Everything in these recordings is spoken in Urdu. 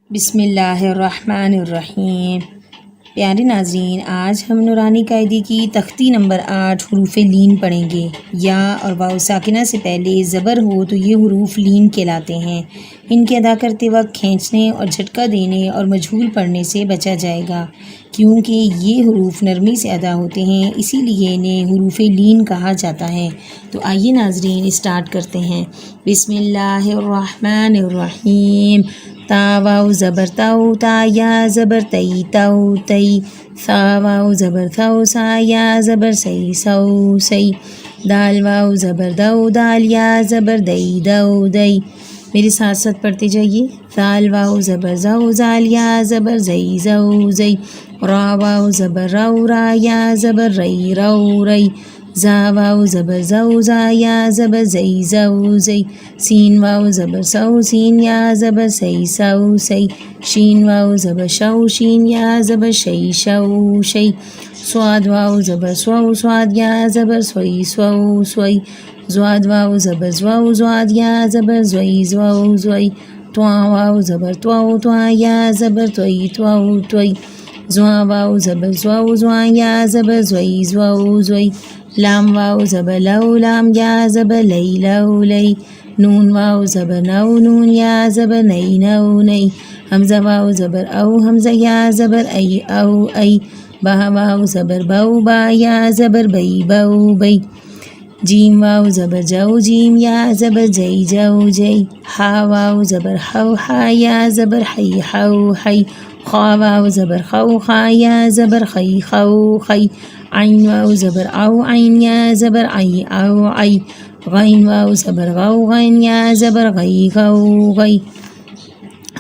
بسم اللہ الرحمن الرحیم۔ پیارے ناظرین، آج ہم نورانی قاعدے کی تختی نمبر 8 حروف لین پڑھیں گے۔ یا اور واو ساکنہ سے پہلے زبر ہو تو یہ حروف لین کہلاتے ہیں۔ ان کے ادا کرتے وقت کھینچنے اور جھٹکا دینے اور مجہول پڑھنے سے بچا جائے گا، کیونکہ یہ حروف نرمی سے ادا ہوتے ہیں، اسی لیے انہیں حروف لین کہا جاتا ہے۔ تو آئیے ناظرین اسٹارٹ کرتے ہیں۔ بسم اللہ الرحمن الرحیم۔ تا واو زبر تاؤ تا یا زبر تئی تاؤ تئی، ثا واو زبر ثو سا یا زبر سی سو سی، دال واو زبر دو دال یا زبر دئی دو دئی۔ میرے ساتھ ساتھ پڑھتے جائیے۔ ذال واو زبر زو زال یا زبر زئی زو زئی، را واو زبر رو را یا زبر رئی رو رئی، زا واو زبر زو زا یا زبر زئی زو زئی، سین واو زبر سو سین یا زبر سی سو سی، شین واو زبر شو شین یا زبر شئی شو شئی، صاد واو زبر سو صاد یا زبر سوئی سو سوئی، زواد واو زبر زو زواد یا زبر زوئی زو زوئی، تواں واو زبر تو تواں یا زبر توئی تو توئی، زواں واو زبر زو زواں یا زبر زوئی زو زوئی، لام واو زبر لو لام یا زبر لئی لو لئی، نون واو زبر نو نون یا زبر نئی نو نئی، حمزہ واو زبر او حمزہ یا زبر ای او ای، با واو زبر بو با یا زبر بئی بو بئی، جیم واو زبر جو جیم یا زبر جئی جو جئی، ہا واو زبر ہو ہا یا زبر حی ہو حی، خا واو زبر خو خا یا زبر خی خو خی، عین واو زبر او عین یا زبر عی او عی، غین واو زبر غو غین یا زبر غی غو غی،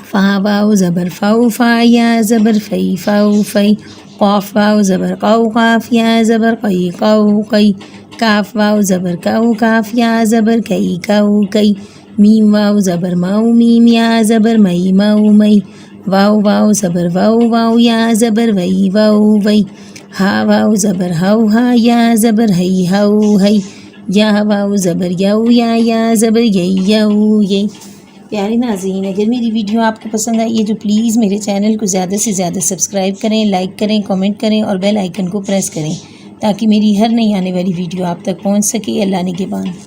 فا واو زبر فو فا یا زبر فی فو فی، قاف واو زبر قو قاف یا زبر قی قو قی، کاف واو زبر کو کاف یا زبر کئی کو کئی، میم واو زبر مو میم یا زبر مئی مو مئی، واو واو زبر وو واو یا زبر وئی وو وئی، ہا واو زبر ہو ہا یا زبر ہئی ہو ہئی، یا واو زبر یو یا زبر یئی یو یئی۔ پیارے ناظرین، اگر میری ویڈیو آپ کو پسند آئی ہے تو پلیز میرے چینل کو زیادہ سے زیادہ سبسکرائب کریں، لائک کریں، کامنٹ کریں اور بیل آئیکن کو پریس کریں تاکہ میری ہر نئی آنے والی ویڈیو آپ تک پہنچ سکے۔ اللہ نگہبان۔